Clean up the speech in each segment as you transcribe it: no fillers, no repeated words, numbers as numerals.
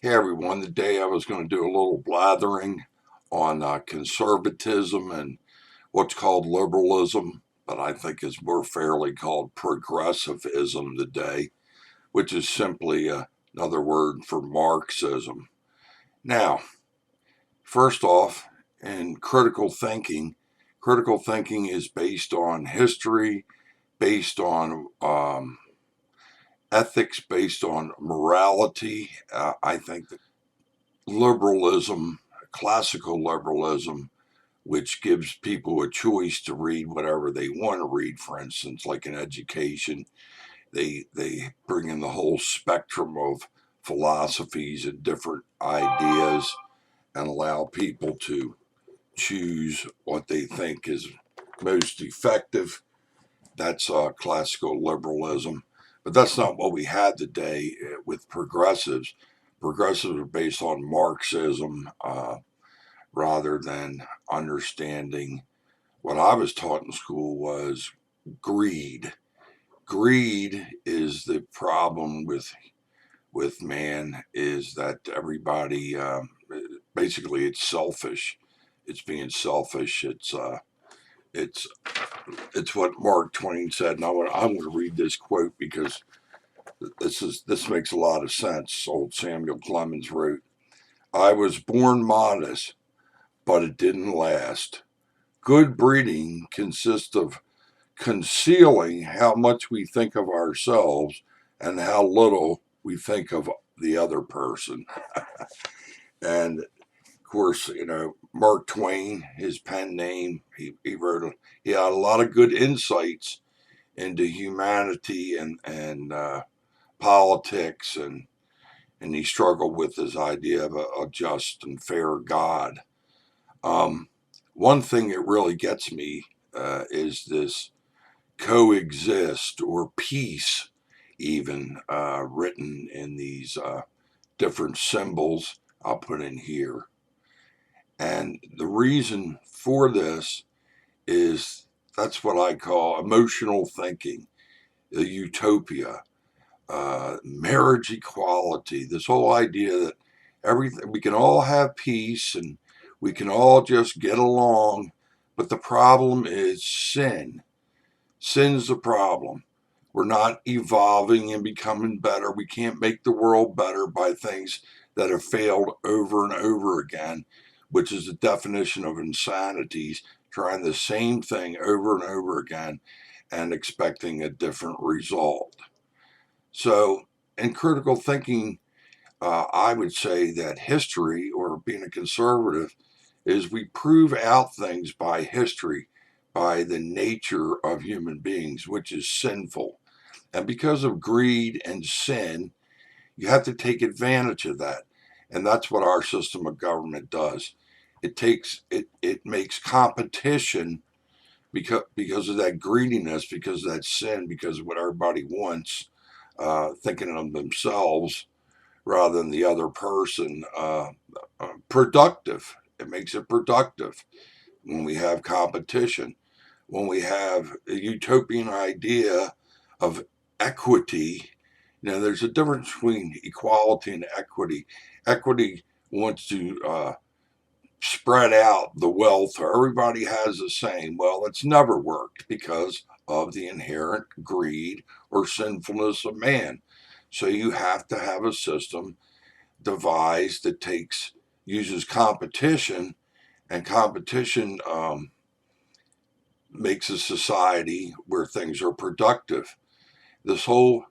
Hey everyone, today I was going to do a little blathering on conservatism and what's called liberalism, but I think is more fairly called progressivism today, which is simply another word for Marxism. Now, first off, in critical thinking is based on history, based on ethics, based on morality. I think that liberalism, classical liberalism, which gives people a choice to read whatever they want to read. For instance, like in education, they bring in the whole spectrum of philosophies and different ideas and allow people to choose what they think is most effective. That's classical liberalism. But that's not what we had today with progressives. Progressives are based on Marxism rather than understanding what I was taught in school was greed. Greed is the problem with man, is that everybody basically it's selfish. It's being selfish. It's it's what Mark Twain said, and I'm going to read this quote because this makes a lot of sense. Old Samuel Clemens wrote, "I was born modest, but it didn't last. Good breeding consists of concealing how much we think of ourselves and how little we think of the other person." And of course, Mark Twain, his pen name, he had a lot of good insights into humanity and politics, and he struggled with his idea of a just and fair God. Um, One thing that really gets me is this coexist or peace, even written in these different symbols I'll put in here. And the reason for this is that's what I call emotional thinking, the utopia, marriage equality, this whole idea that everything we can all have peace and we can all just get along, but the problem is sin. Sin's the problem. We're not evolving and becoming better. We can't make the world better by things that have failed over and over again, which is the definition of insanity, trying the same thing over and over again and expecting a different result. So, in critical thinking, I would say that history, or being a conservative, is we prove out things by history, by the nature of human beings, which is sinful. And because of greed and sin, you have to take advantage of that. And that's what our system of government does. It makes competition because of that greediness, because of that sin, because of what everybody wants, thinking of themselves rather than the other person, productive. It makes it productive when we have competition, when we have a utopian idea of equity. There's a difference between equality and equity. Equity wants to spread out the wealth, or everybody has the same. Well, it's never worked because of the inherent greed or sinfulness of man. So you have to have a system devised that uses competition, and competition makes a society where things are productive. This whole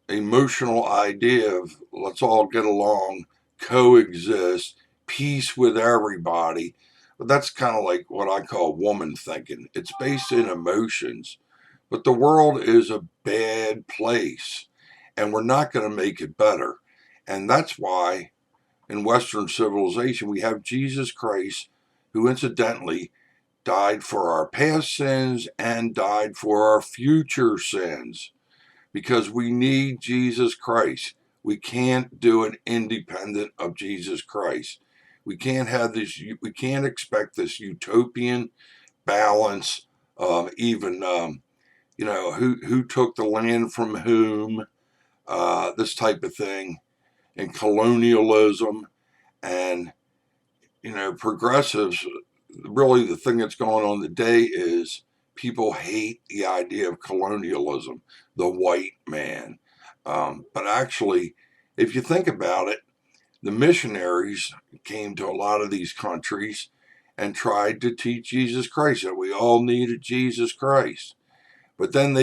emotional idea of let's all get along, coexist, peace with everybody. But that's kind of like what I call woman thinking. It's based in emotions. But the world is a bad place, and we're not going to make it better. And that's why in Western civilization we have Jesus Christ, who incidentally died for our past sins and died for our future sins, because we need Jesus Christ. We can't do it independent of Jesus Christ. We can't have this. We can't expect this utopian balance of even who took the land from whom, this type of thing. and colonialism and, progressives. Really, the thing that's going on today is people hate the idea of colonialism, the white man. But actually, if you think about it, the missionaries came to a lot of these countries and tried to teach Jesus Christ, that we all needed Jesus Christ. But then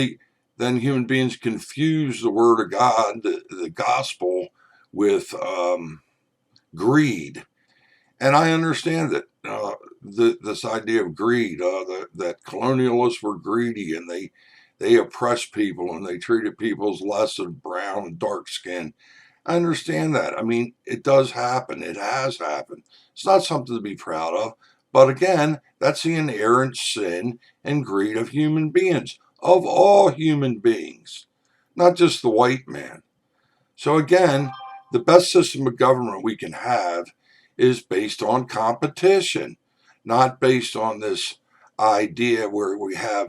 human beings confuse the word of God, the gospel, with greed. And I understand that this idea of greed, that colonialists were greedy and they oppressed people and they treated people as less than brown and dark skinned. I understand that. I mean, it does happen. It has happened. It's not something to be proud of. But again, that's the inherent sin and greed of human beings, of all human beings, not just the white man. So again, the best system of government we can have is based on competition, not based on this idea where we have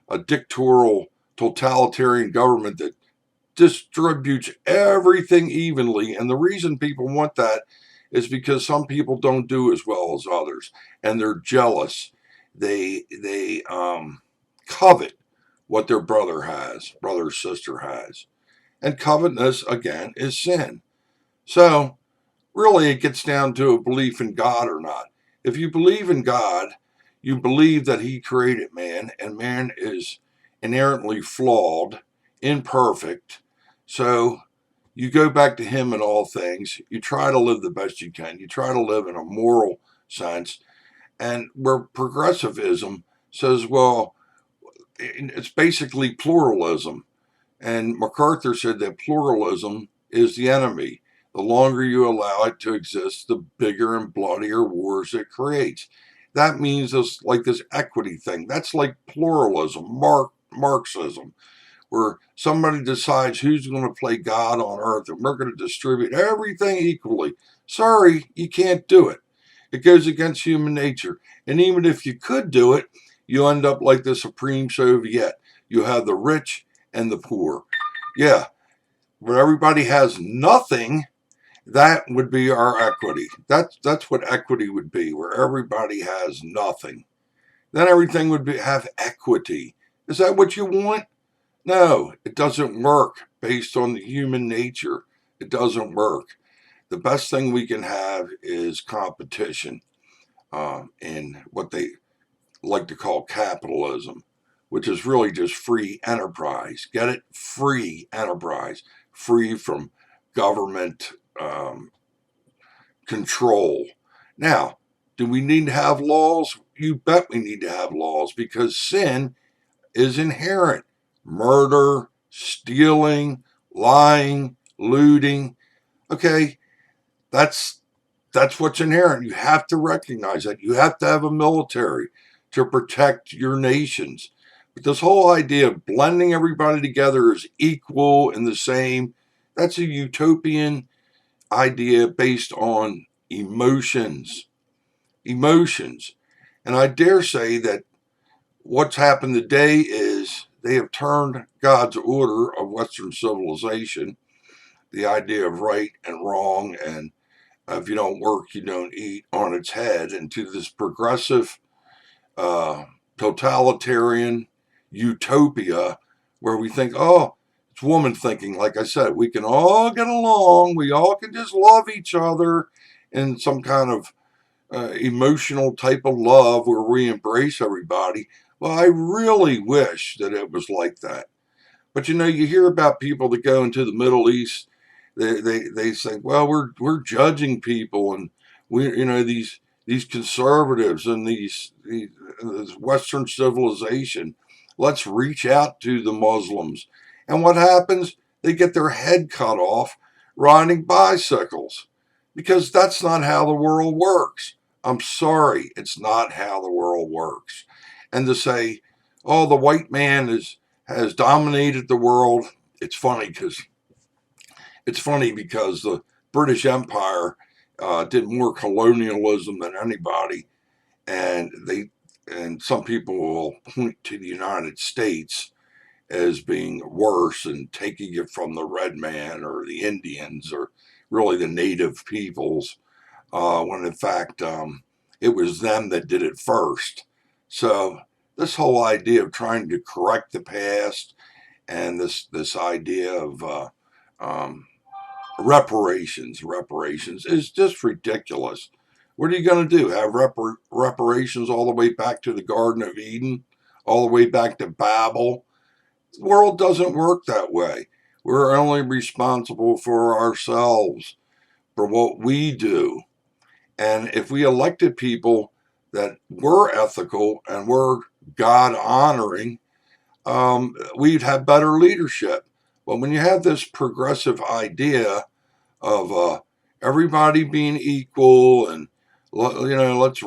a dictatorial, totalitarian government that distributes everything evenly. And the reason people want that is because some people don't do as well as others, and they're jealous. They covet what their brother or sister has. And covetousness, again, is sin. So, really, it gets down to a belief in God or not. If you believe in God, you believe that He created man, and man is inherently flawed, imperfect. So, you go back to Him in all things. You try to live the best you can. You try to live in a moral sense. And where progressivism says, well, it's basically pluralism. And MacArthur said that pluralism is the enemy. The longer you allow it to exist, the bigger and bloodier wars it creates. That means this equity thing. That's like pluralism, Marxism, where somebody decides who's going to play God on earth and we're going to distribute everything equally. Sorry, you can't do it. It goes against human nature. And even if you could do it, you end up like the Supreme Soviet. You have the rich and the poor. Yeah, where everybody has nothing, that would be our equity. That's what equity would be, where everybody has nothing. Then everything would have equity. Is that what you want? No, it doesn't work based on the human nature. It doesn't work. The best thing we can have is competition in what they like to call capitalism, which is really just free enterprise. Get it? Free enterprise, free from government control. Now, do we need to have laws? You bet we need to have laws, because sin is inherent. Murder, stealing, lying, looting. Okay, that's what's inherent. You have to recognize that. You have to have a military to protect your nations. But this whole idea of blending everybody together as equal and the same, that's a utopian idea based on emotions. Emotions. And I dare say that what's happened today is they have turned God's order of Western civilization, the idea of right and wrong and if you don't work, you don't eat, on its head, into this progressive, totalitarian utopia where we think, oh, it's woman thinking. Like I said, we can all get along. We all can just love each other in some kind of emotional type of love where we embrace everybody. Well, I really wish that it was like that. But you hear about people that go into the Middle East. They say, well, we're judging people, and these conservatives and this Western civilization. Let's reach out to the Muslims, and what happens? They get their head cut off riding bicycles, because that's not how the world works. I'm sorry, it's not how the world works. And to say, oh, the white man has dominated the world. It's funny because the British Empire did more colonialism than anybody, and some people will point to the United States as being worse and taking it from the red man or the Indians or really the native peoples, when in fact it was them that did it first. So this whole idea of trying to correct the past and this idea of um, reparations is just ridiculous. What are you going to do? Have reparations all the way back to the Garden of Eden, all the way back to Babel? The world doesn't work that way. We're only responsible for ourselves, for what we do. And if we elected people that were ethical and were God honoring, we'd have better leadership. But when you have this progressive idea of everybody being equal and let's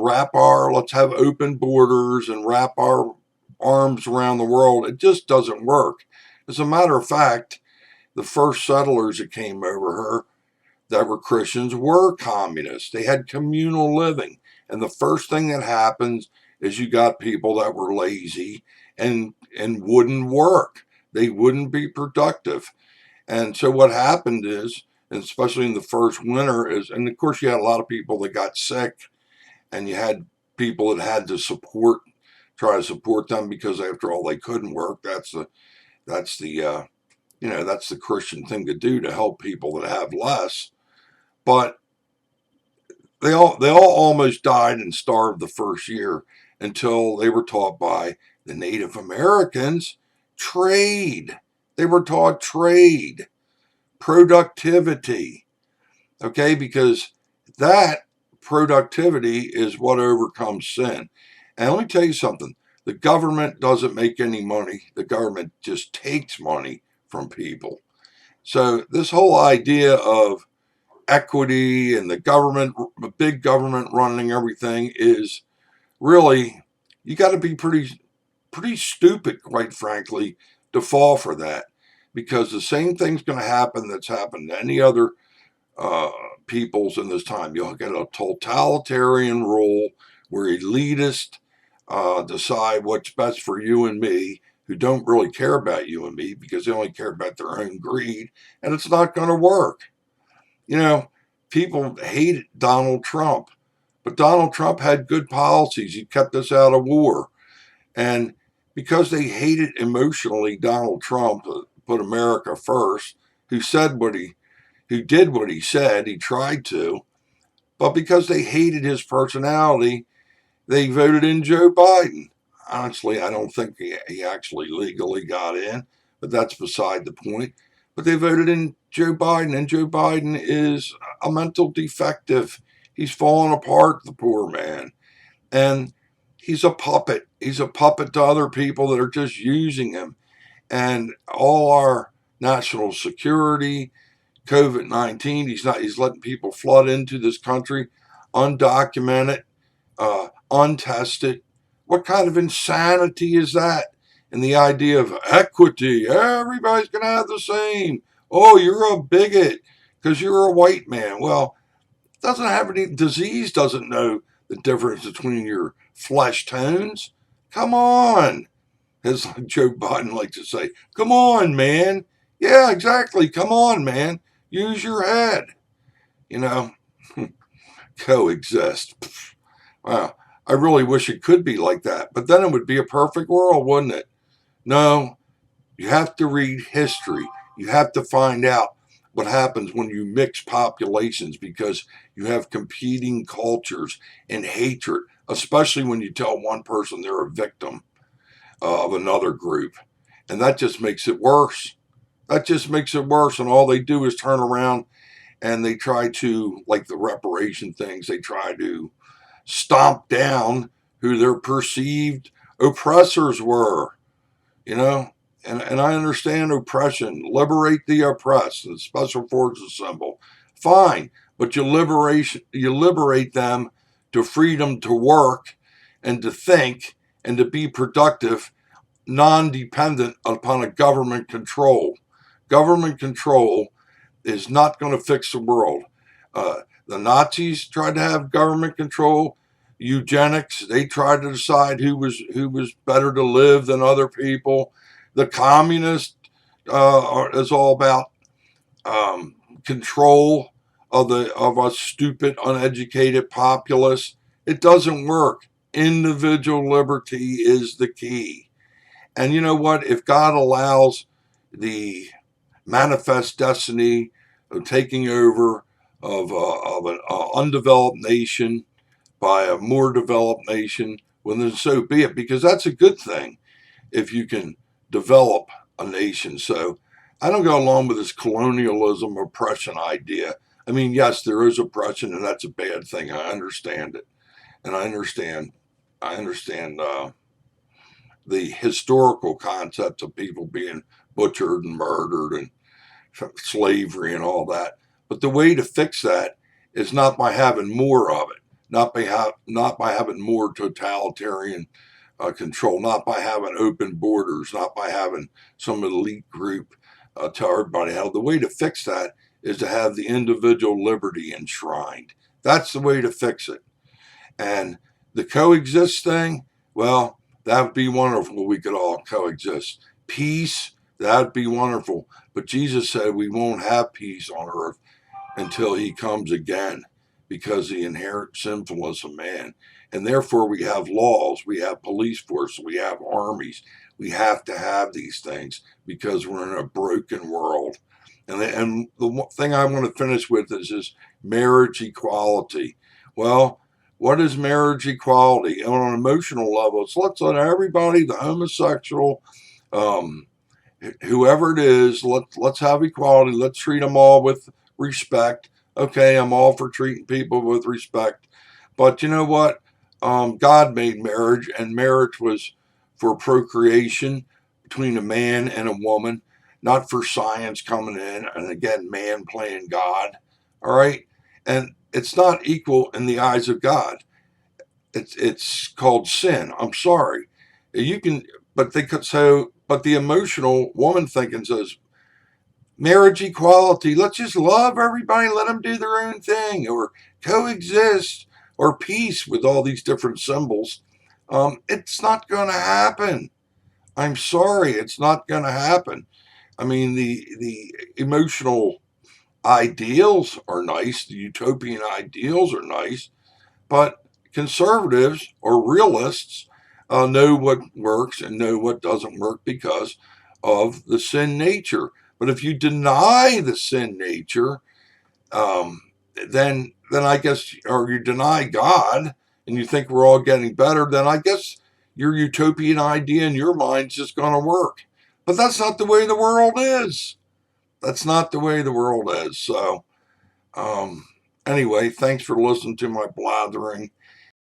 have open borders and wrap our arms around the world, it just doesn't work. As a matter of fact, the first settlers that came over here that were Christians were communists. They had communal living. And the first thing that happens is you got people that were lazy and wouldn't work. They wouldn't be productive. And so what happened is, and especially in the first winter, and of course you had a lot of people that got sick, and you had people that had to try to support them because after all they couldn't work. That's the that's the Christian thing to do, to help people that have less. But they all almost died and starved the first year until they were taught by the Native Americans trade. They were taught trade, productivity, okay? Because that productivity is what overcomes sin. And let me tell you something. The government doesn't make any money. The government just takes money from people. So this whole idea of equity and the big government running everything is really, you got to be pretty stupid, quite frankly, to fall for that. Because the same thing's going to happen that's happened to any other peoples in this time. You'll get a totalitarian rule where elitists decide what's best for you and me, who don't really care about you and me because they only care about their own greed, and it's not going to work. People hate Donald Trump, but Donald Trump had good policies. He kept us out of war. And because they hated emotionally Donald Trump, put America first, who did what he said, he tried to, but because they hated his personality, they voted in Joe Biden. Honestly, I don't think he actually legally got in, but that's beside the point. But they voted in Joe Biden, and Joe Biden is a mental defective. He's fallen apart, the poor man. And he's a puppet. He's a puppet to other people that are just using him. And all our national security, COVID-19, he's letting people flood into this country undocumented, untested. What kind of insanity is that? And the idea of equity, everybody's going to have the same. Oh, you're a bigot because you're a white man. Well, doesn't have any disease, doesn't know the difference between your flesh tones. Come on. As Joe Biden likes to say, come on, man. Yeah, exactly. Come on, man. Use your head. You know, coexist. Wow. I really wish it could be like that, but then it would be a perfect world, wouldn't it? No, you have to read history. You have to find out what happens when you mix populations, because you have competing cultures and hatred, especially when you tell one person they're a victim of another group. And that just makes it worse. That just makes it worse. And all they do is turn around and they try to, like the reparation things, they try to stomp down who their perceived oppressors were, you know? And I understand oppression. Liberate the oppressed, the special forces symbol. Fine, but you liberate them to freedom to work and to think and to be productive, non-dependent upon a government control. Government control is not going to fix the world. The Nazis tried to have government control. Eugenics, they tried to decide who was better to live than other people. The communists is all about control of a stupid, uneducated populace. It doesn't work. Individual liberty is the key. And you know what? If God allows the manifest destiny of taking over of an undeveloped nation by a more developed nation, well, then so be it, because that's a good thing if you can develop a nation. So I don't go along with this colonialism oppression idea. I mean, yes, there is oppression, and that's a bad thing. I understand it, and I understand the historical concept of people being butchered and murdered and slavery and all that. But the way to fix that is not by having more of it, not by having more totalitarian control, not by having open borders, not by having some elite group tell everybody how. The way to fix that is to have the individual liberty enshrined. That's the way to fix it. And the coexist thing, well, that would be wonderful. We could all coexist. Peace, that would be wonderful. But Jesus said we won't have peace on earth until he comes again because of the inherent sinfulness of man. And therefore, we have laws, we have police force, we have armies. We have to have these things because we're in a broken world. And the thing I want to finish with is this marriage equality. Well, what is marriage equality? On an emotional level, it's let's let everybody, the homosexual, um, whoever it is, let's have equality. Let's treat them all with respect. Okay, I'm all for treating people with respect. But you know what? God made marriage, and marriage was for procreation between a man and a woman, not for science coming in and again, man playing God. All right? And it's not equal in the eyes of God. It's called sin. I'm sorry. You can, but they could so. But the emotional woman thinking says marriage equality. Let's just love everybody. Let them do their own thing, or coexist, or peace with all these different symbols. It's not going to happen. I'm sorry, it's not going to happen. I mean, the emotional ideals are nice. The utopian ideals are nice. But conservatives or realists know what works and know what doesn't work because of the sin nature. But if you deny the sin nature, um, then I guess, or you deny God and you think we're all getting better, then I guess your utopian idea in your mind is just going to work. But that's not the way the world is. That's not the way the world is. So, um, anyway, thanks for listening to my blathering.